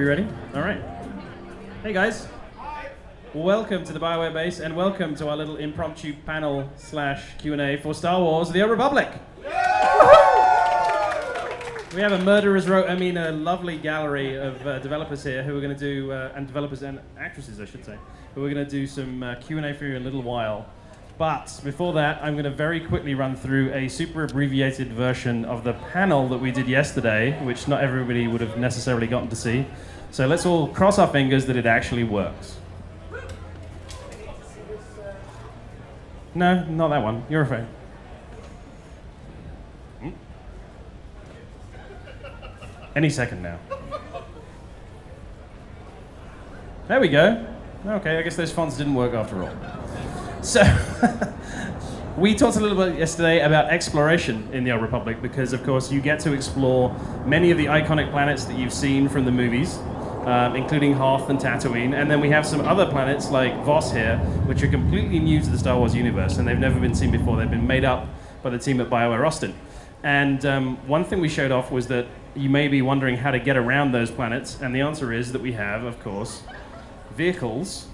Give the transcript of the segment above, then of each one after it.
we ready? All right. Hey guys. Welcome to the BioWare Base, and welcome to our little impromptu panel / Q&A for Star Wars: The Old Republic. We have a a lovely gallery of developers here who are going to do, and developers and actresses, I should say, who are going to do some Q&A for you in a little while. But before that, I'm going to very quickly run through a super abbreviated version of the panel that we did yesterday, which not everybody would have necessarily gotten to see. So let's all cross our fingers that it actually works. No, not that one. You're afraid. Any second now. There we go. Okay, I guess those fonts didn't work after all. So, we talked a little bit yesterday about exploration in the Old Republic because, of course, you get to explore many of the iconic planets that you've seen from the movies, including Hoth and Tatooine, and then we have some other planets like Voss here, which are completely new to the Star Wars universe, and they've never been seen before. They've been made up by the team at BioWare Austin. And one thing we showed off was that you may be wondering how to get around those planets, and the answer is that we have, of course, vehicles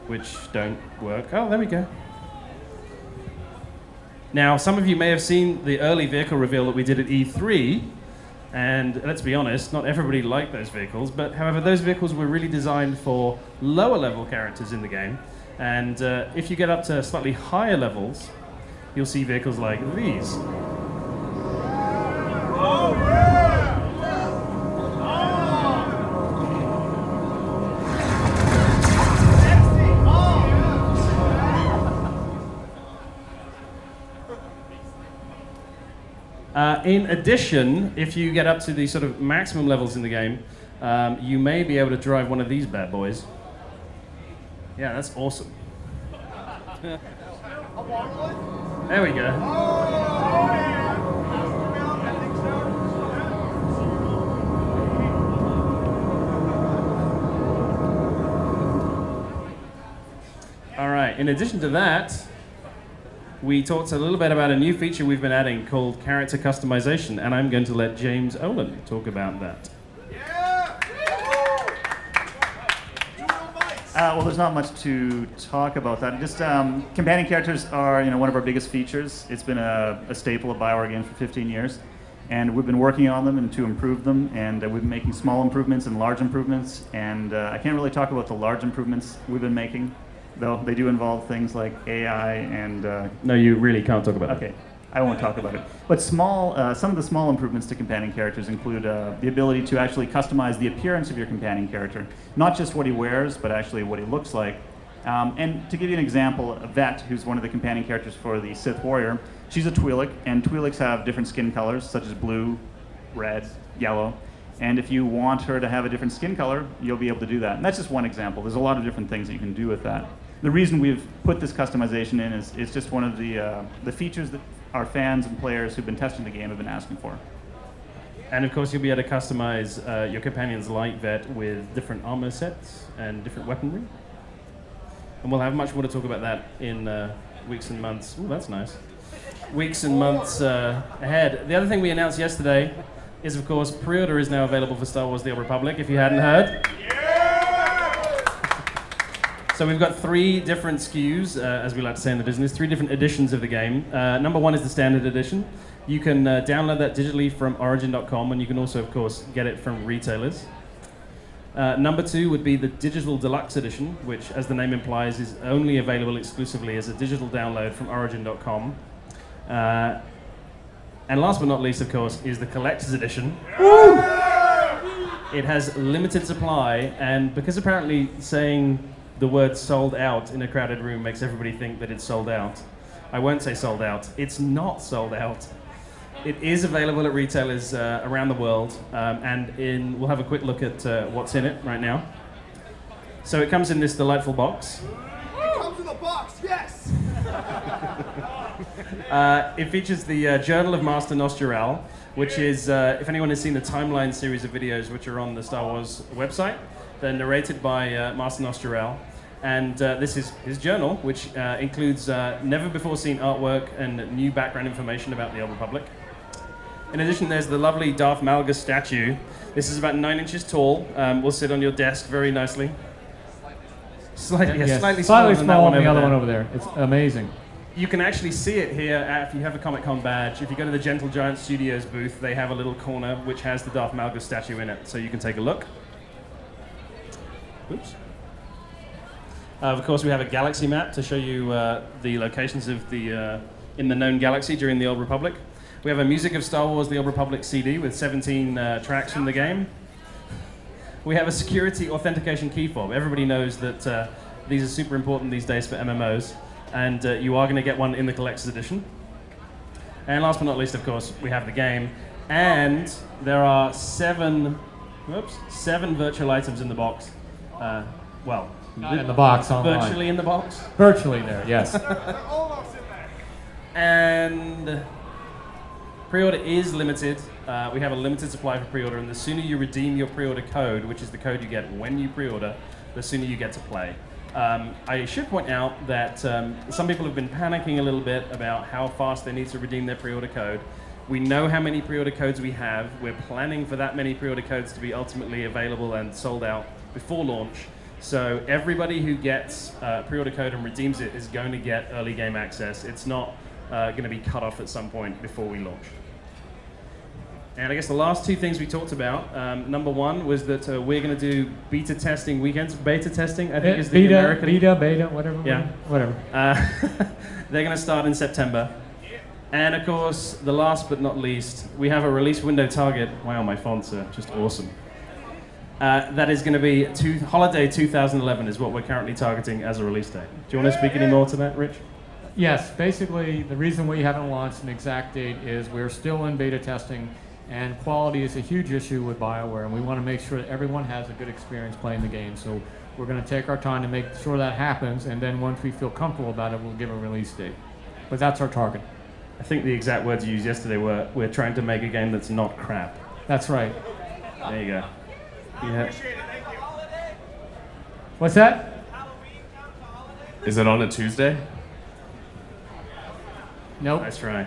which don't work. Oh, there we go. Now, some of you may have seen the early vehicle reveal that we did at E3, and let's be honest, not everybody liked those vehicles, but however, those vehicles were really designed for lower level characters in the game, and if you get up to slightly higher levels, you'll see vehicles like these. Oh, yeah! In addition, if you get up to the sort of maximum levels in the game, you may be able to drive one of these bad boys. Yeah, that's awesome. There we go. All right, in addition to that, we talked a little bit about a new feature we've been adding called character customization, and I'm going to let James Olin talk about that. Well, there's not much to talk about that. Just companion characters are, one of our biggest features. It's been a staple of BioWare games for 15 years, and we've been working on them and to improve them. And we've been making small improvements and large improvements. And I can't really talk about the large improvements we've been making, though they do involve things like AI and... No, you really can't talk about it. Okay, I won't talk about it. But some of the small improvements to companion characters include the ability to actually customize the appearance of your companion character. Not just what he wears, but actually what he looks like. And to give you an example, Vet, who's one of the companion characters for the Sith Warrior, she's a Twi'lek, and Twi'leks have different skin colors, such as blue, red, yellow. And if you want her to have a different skin color, you'll be able to do that. And that's just one example. There's a lot of different things that you can do with that. The reason we've put this customization in is just one of the features that our fans and players who've been testing the game have been asking for. And of course, you'll be able to customize your companions like Vet with different armor sets and different weaponry. And we'll have much more to talk about that in weeks and months. Ooh, that's nice. Weeks and months ahead. The other thing we announced yesterday is, of course, pre-order is now available for Star Wars: The Old Republic, if you hadn't heard. So we've got 3 different SKUs, as we like to say in the business, 3 different editions of the game. Number 1 is the standard edition. You can download that digitally from origin.com, and you can also, of course, get it from retailers. Number 2 would be the digital deluxe edition, which, as the name implies, is only available exclusively as a digital download from origin.com. And last but not least, of course, is the collector's edition. Woo! It has limited supply, and because apparently saying the word sold out in a crowded room makes everybody think that it's sold out, I won't say sold out. It's not sold out. It is available at retailers around the world, and we'll have a quick look at what's in it right now. So it comes in this delightful box. It comes in a box, yes! It features the Journal of Master Nostural, which is, if anyone has seen the timeline series of videos which are on the Star Wars website, they're narrated by Master Nostural. And this is his journal, which includes never-before-seen artwork and new background information about the Old Republic. In addition, there's the lovely Darth Malgus statue. This is about 9 inches tall. Will sit on your desk very nicely. Slightly smaller than that smaller one than the over other there. one over there. It's amazing. You can actually see it here if you have a Comic-Con badge. If you go to the Gentle Giant Studios booth, they have a little corner which has the Darth Malgus statue in it, so you can take a look. Oops. Of course, we have a galaxy map to show you the locations of the in the known galaxy during the Old Republic. We have a Music of Star Wars: The Old Republic CD with 17 tracks from the game. We have a security authentication key fob. Everybody knows that these are super important these days for MMOs. And you are going to get one in the collector's edition. And last but not least, of course, we have the game. And there are seven virtual items in the box. Well, not in the box, online. Virtually in the box. Virtually there, yes. And pre-order is limited. We have a limited supply for pre-order, and the sooner you redeem your pre-order code, which is the code you get when you pre-order, the sooner you get to play. I should point out that some people have been panicking a little bit about how fast they need to redeem their pre-order code. We know how many pre-order codes we have. We're planning for that many pre-order codes to be ultimately available and sold out before launch. So everybody who gets a pre-order code and redeems it is going to get early game access. It's not going to be cut off at some point before we launch. And I guess the last two things we talked about, number one was that we're going to do beta testing weekends. Beta testing, I think, is the American... Beta, whatever. Yeah. Whatever. They're going to start in September. And of course, the last but not least, we have a release window target. Wow, my fonts are just awesome. That is going to be holiday 2011 is what we're currently targeting as a release date. Do you want to speak any more to that, Rich? Yes, basically, the reason we haven't launched an exact date is we're still in beta testing. And quality is a huge issue with BioWare, and we want to make sure that everyone has a good experience playing the game. So we're going to take our time to make sure that happens, and then once we feel comfortable about it, we'll give a release date. But that's our target. I think the exact words you used yesterday were, we're trying to make a game that's not crap. That's right. There you go. Yeah. What's that? Is it on a Tuesday? Nope. Nice try.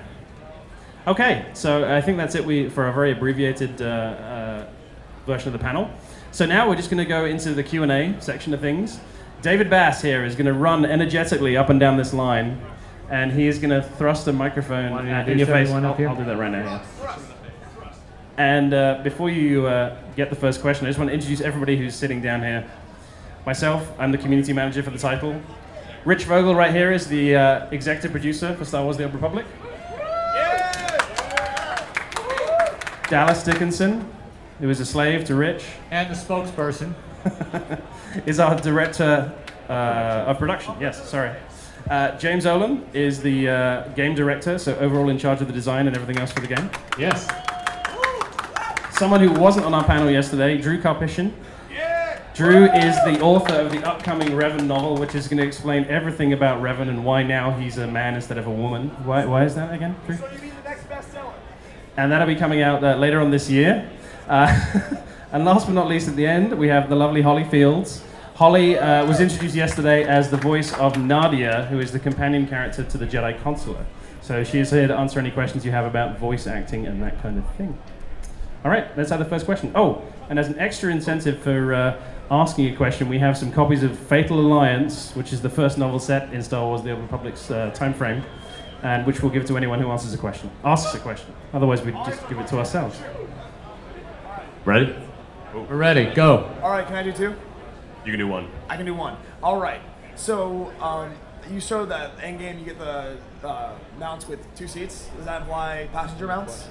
Okay, so I think that's it for a very abbreviated version of the panel. So now we're just going to go into the Q&A section of things. David Bass here is going to run energetically up and down this line, and he is going to thrust a microphone in your face. I'll do that right now. Yeah. And before you get the first question, I just want to introduce everybody who's sitting down here. Myself, I'm the community manager for the title. Rich Vogel right here is the executive producer for Star Wars: The Old Republic. Dallas Dickinson, who is a slave to Rich. And the spokesperson. Is our director of production. Yes, sorry. James Olin is the game director, so overall in charge of the design and everything else for the game. Yes. Someone who wasn't on our panel yesterday, Drew Karpyshyn. Drew is the author of the upcoming Revan novel, which is going to explain everything about Revan and why now he's a man instead of a woman. Why is that again, Drew? So you mean the next bestseller? And that'll be coming out later on this year. And last but not least, at the end, we have the lovely Holly Fields. Holly was introduced yesterday as the voice of Nadia, who is the companion character to the Jedi Consular. So she is here to answer any questions you have about voice acting and that kind of thing. All right, let's have the first question. Oh, and as an extra incentive for asking a question, we have some copies of Fatal Alliance, which is the first novel set in Star Wars: The Old Republic's time frame, and which we'll give to anyone who asks a question. Otherwise, we'd just give it to ourselves. Ready? We're ready. Go. All right, can I do two? You can do one. I can do one. All right. So you showed that end game you get the mounts with 2 seats. Does that imply passenger mounts?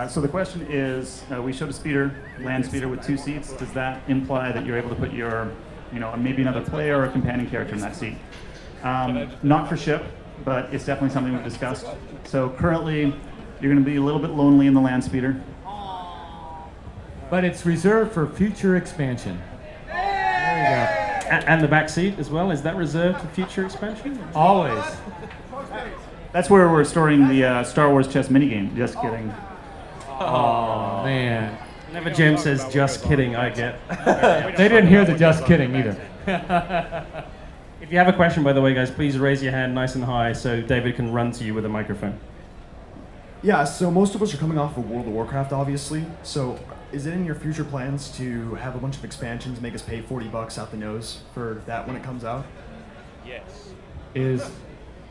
So the question is, we showed a speeder, land speeder with 2 seats. Does that imply that you're able to put your, maybe another player or a companion character in that seat? Not for ship, but it's definitely something we've discussed. So currently, you're going to be a little bit lonely in the land speeder. But it's reserved for future expansion. There you And the back seat as well, is that reserved for future expansion? go. Always. That's where we're storing the Star Wars chess minigame. Just kidding. Oh, man. Whenever James says just kidding, I get. They didn't hear the just kidding either. If you have a question, by the way, guys, please raise your hand nice and high so David can run to you with a microphone. Yeah, so most of us are coming off of World of Warcraft, obviously. So is it in your future plans to have a bunch of expansions, make us pay $40 out the nose for that when it comes out?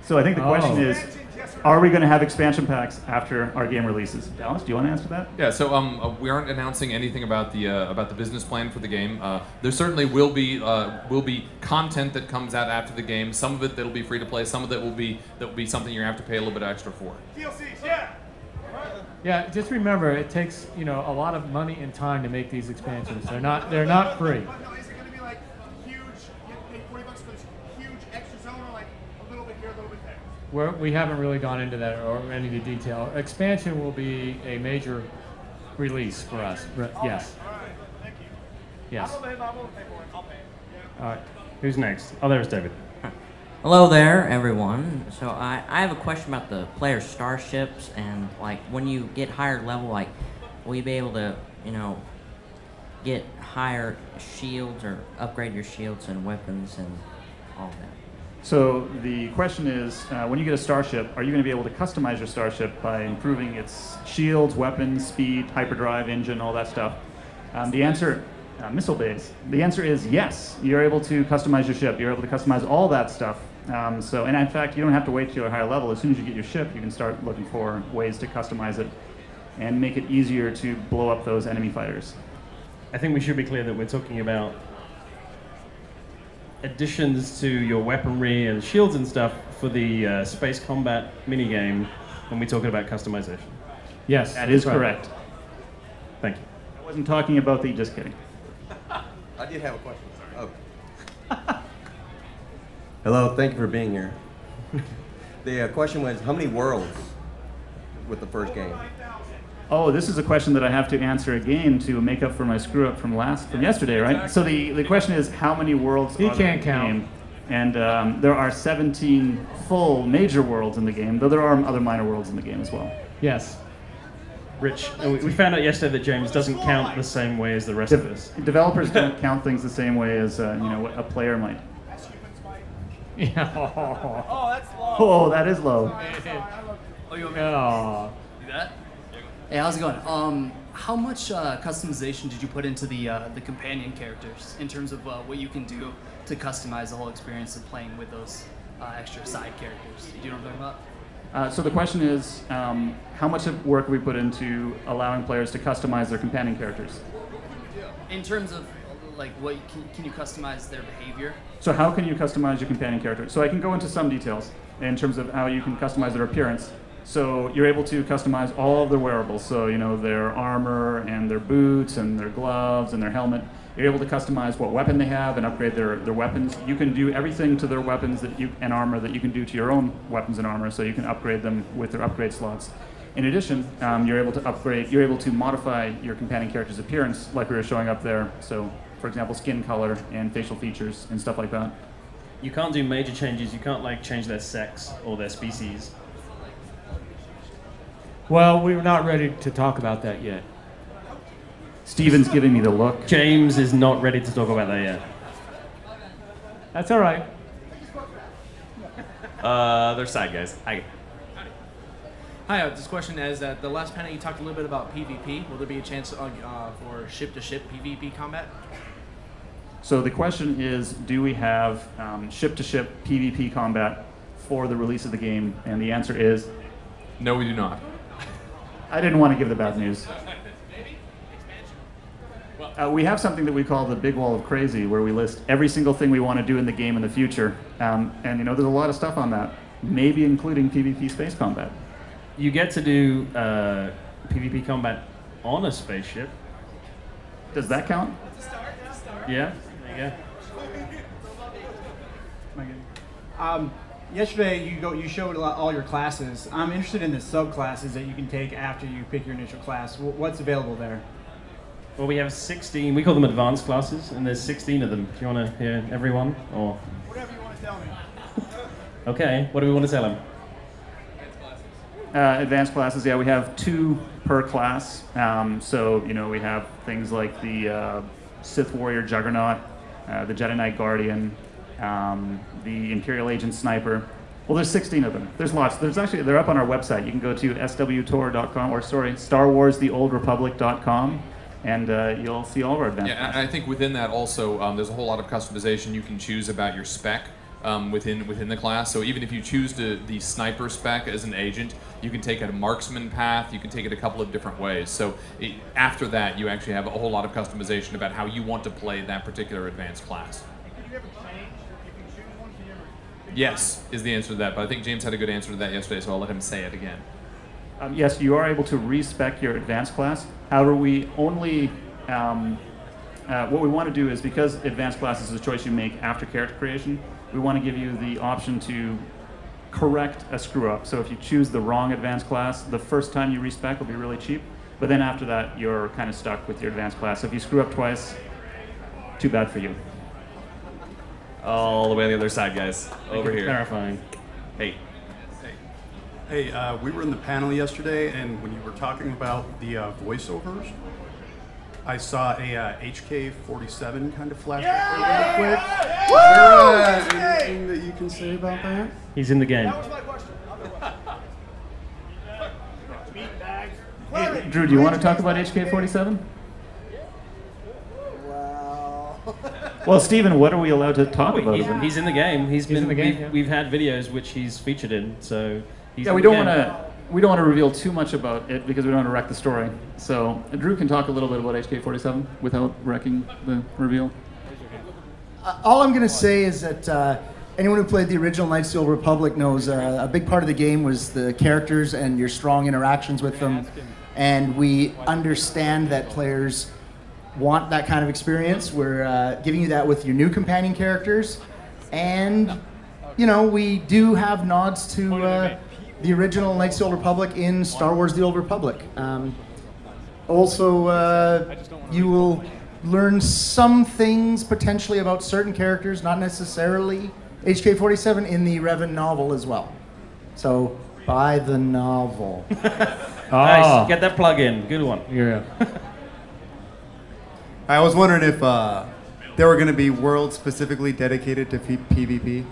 So I think the question is, are we going to have expansion packs after our game releases? Dallas, do you want to answer that? Yeah, so we aren't announcing anything about the business plan for the game. There certainly will be content that comes out after the game. Some of it that'll be free to play. Some of it will be something you have to pay a little bit extra for. DLCs, yeah. Yeah, just remember, it takes a lot of money and time to make these expansions. They're not free. No, is it going to be like huge? You have to pay $40 for this huge extra zone, or like a little bit here, a little bit there? We haven't really gone into that or any of the detail. Expansion will be a major release for us. Yes. All right, thank you. Yes. I'm willing to pay for it. I'll pay. All right. Who's next? Oh, there's David. Hello there, everyone. So I have a question about the player starships and like when you get higher level, like will you be able to, get higher shields or upgrade your shields and weapons and all that? So the question is, when you get a starship, are you going to be able to customize your starship by improving its shields, weapons, speed, hyperdrive, engine, all that stuff? The answer, missile base. The answer is yes. You're able to customize your ship. You're able to customize all that stuff. And in fact, you don't have to wait till you're a higher level. As soon as you get your ship, you can start looking for ways to customize it and make it easier to blow up those enemy fighters. I think we should be clear that we're talking about additions to your weaponry and shields and stuff for the space combat minigame when we're talking about customization. Yes. That is right. correct. Thank you. I wasn't talking about the, just kidding. I did have a question. Oh. Hello, thank you for being here. The question was, how many worlds with the first game? Oh, this is a question that I have to answer again to make up for my screw up from yesterday, right? So the question is, how many worlds He are there can't in the count. game? And there are 17 full major worlds in the game, though there are other minor worlds in the game as well. Yes. Rich, we found out yesterday that James doesn't count the same way as the rest of us. Developers don't count things the same way as what a player might. Yeah. Oh, that's low. Oh, that is low. Oh, you want me Oh. to do that? Hey, how's it going? How much customization did you put into the companion characters in terms of what you can do to customize the whole experience of playing with those extra side characters? Do you know what I'm talking about? So the question is, how much of work have we put into allowing players to customize their companion characters? In terms of like, what can you customize their behavior? So how can you customize your companion character? So I can go into some details in terms of how you can customize their appearance. So you're able to customize all of their wearables. So their armor and their boots and their gloves and their helmet. You're able to customize what weapon they have and upgrade their weapons. You can do everything to their weapons and armor that you can do to your own weapons and armor. So you can upgrade them with their upgrade slots. In addition, you're able to modify your companion character's appearance, like we were showing up there. So, for example, skin color and facial features and stuff like that. You can't do major changes. You can't change their sex or their species. Well, we're not ready to talk about that yet. Steven's giving me the look. James is not ready to talk about that yet. That's all right. They're side guys. Hi. Hi, this question is that the last panel you talked a little bit about PvP. Will there be a chance for ship-to-ship PvP combat? So the question is, do we have ship-to-ship PvP combat for the release of the game? And the answer is, No, we do not. I didn't want to give the bad news. We have something that we call the Big Wall of Crazy, where we list every single thing we want to do in the game in the future. And there's a lot of stuff on that, maybe including PvP space combat. You get to do PvP combat on a spaceship. Does that count? Yeah, there you go. Yesterday, you showed all your classes. I'm interested in the subclasses that you can take after you pick your initial class. What's available there? Well, we have 16. We call them advanced classes, and there's 16 of them. Do you want to hear everyone, or? Whatever you want to tell me. Okay. What do we want to tell them? Advanced classes, yeah, we have 2 per class. So we have things like the Sith Warrior Juggernaut, the Jedi Knight Guardian, the Imperial Agent Sniper, Well, there's 16 of them. There's lots. They're up on our website. You can go to swtor.com, or sorry, StarWarsTheOldRepublic.com, and you'll see all of our advanced. Yeah, and I think within that also, there's a whole lot of customization you can choose about your spec within the class. So even if you choose the sniper spec as an agent, you can take it a marksman path. You can take it a couple of different ways. So after that, you actually have a whole lot of customization about how you want to play that particular advanced class. Could you ever change if you choose one? Can you ever? Yes, is the answer to that. But I think James had a good answer to that yesterday, so I'll let him say it again. Yes, you are able to respec your advanced class. However, we only what we want to do is, because advanced class is a choice you make after character creation, we want to give you the option to correct a screw up. So if you choose the wrong advanced class, the first time you respec will be really cheap, but then after that you're kind of stuck with your advanced class. So if you screw up twice, too bad for you. All the way on the other side, guys. Over here. Clarifying. Hey. Hey, we were in the panel yesterday, and when you were talking about the voiceovers, I saw a HK-47 kind of flash up real quick. Is there anything that you can say about that? He's in the game. That was my question. Meat bags. Hey, Drew, do you want to talk about HK-47? Well, Stephen, what are we allowed to talk about? He's in the game. He's been in the game, we've had videos which he's featured in, so he's Yeah, we don't want to reveal too much about it because we don't want to wreck the story. So Drew can talk a little bit about HK-47 without wrecking the reveal. All I'm going to say is that anyone who played the original Knights of the Old Republic knows a big part of the game was the characters and your strong interactions with them. And we understand that players want that kind of experience. We're giving you that with your new companion characters. And, you know, we do have nods to the original Knights of the Old Republic in Star Wars The Old Republic. Also, you will learn some things potentially about certain characters, not necessarily HK-47, in the Revan novel as well. So, buy the novel. Nice, get that plug in. Good one. Yeah. I was wondering if there were going to be worlds specifically dedicated to PvP.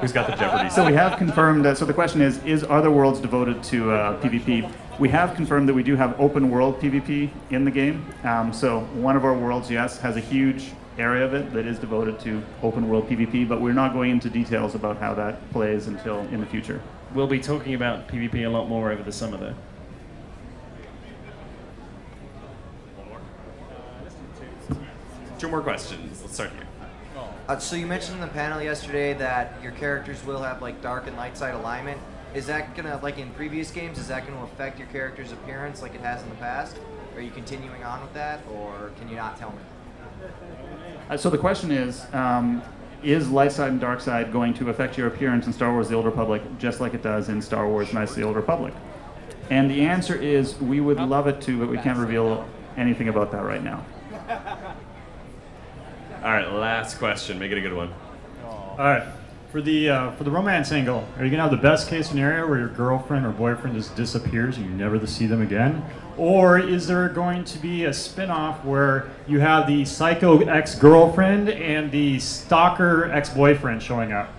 Who's got the Jeopardy? So we have confirmed, so the question is are the worlds devoted to PvP? We have confirmed that we do have open world PvP in the game. So one of our worlds, yes, has a huge area of it that is devoted to open world PvP, but we're not going into details about how that plays until in the future. We'll be talking about PvP a lot more over the summer, though. Two more questions. Let's start here. So you mentioned in the panel yesterday that your characters will have like dark and light side alignment. Is that gonna, like in previous games, is that gonna affect your character's appearance like it has in the past? Are you continuing on with that, or can you not tell me? So the question is light side and dark side going to affect your appearance in Star Wars The Old Republic just like it does in Star Wars Knights of the Old Republic? And the answer is we would love it to, but we can't reveal anything about that right now. All right, last question. Make it a good one. All right. For the romance angle, are you gonna have the best case scenario where your girlfriend or boyfriend just disappears and you never see them again, or is there going to be a spin-off where you have the psycho ex-girlfriend and the stalker ex-boyfriend showing up?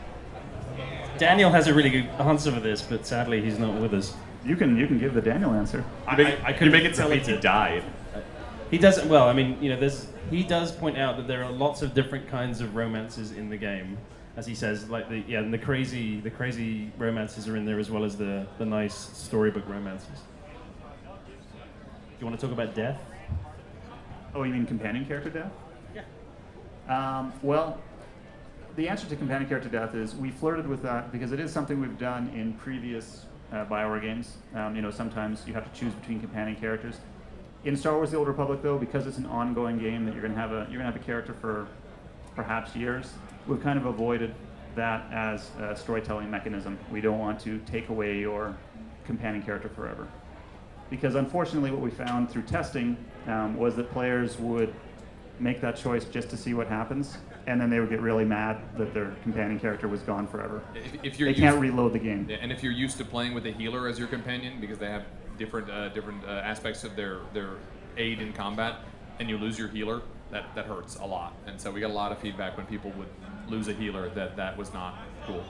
Daniel has a really good answer for this, but sadly he's not with us. You can give the Daniel answer. I could make it sound like he died. He doesn't. Well, I mean, you know, he does point out that there are lots of different kinds of romances in the game, as he says. Like and the crazy romances are in there as well as the nice storybook romances. Do you want to talk about death? Oh, you mean companion character death? Yeah. Well, the answer to companion character death is we flirted with that because it is something we've done in previous BioWare games. You know, sometimes you have to choose between companion characters. In Star Wars: The Old Republic, though, because it's an ongoing game that you're gonna have a character for perhaps years, we've kind of avoided that as a storytelling mechanism. We don't want to take away your companion character forever, because unfortunately, what we found through testing was that players would make that choice just to see what happens, and then they would get really mad that their companion character was gone forever. If you're they can't reload the game. And if you're used to playing with a healer as your companion, because they have different aspects of their aid in combat, and you lose your healer, that hurts a lot. And so we got a lot of feedback when people would lose a healer that was not cool.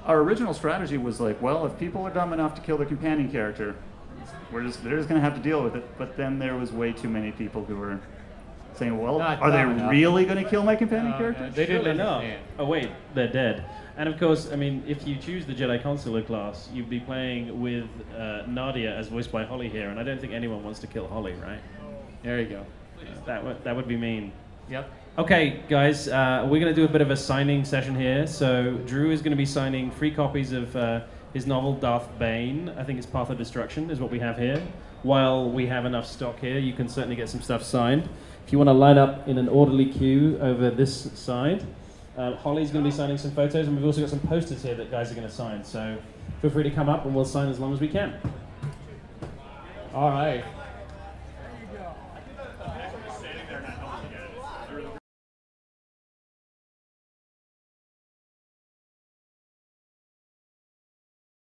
Our original strategy was like, well, if people are dumb enough to kill their companion character, they're just going to have to deal with it. But then there was way too many people who were saying, well, are they really going to kill my companion character? They didn't know. Oh wait, they're dead. And of course, I mean, if you choose the Jedi Consular class, you'd be playing with Nadia as voiced by Holly here, and I don't think anyone wants to kill Holly, right? There you go. That would be mean. Yep. Okay, guys, we're going to do a bit of a signing session here. So Drew is going to be signing 3 copies of his novel Darth Bane. I think it's Path of Destruction is what we have here. While we have enough stock here, you can certainly get some stuff signed. If you want to line up in an orderly queue over this side. Holly's going to be signing some photos, and we've also got some posters here that guys are going to sign. So feel free to come up, and we'll sign as long as we can. All right.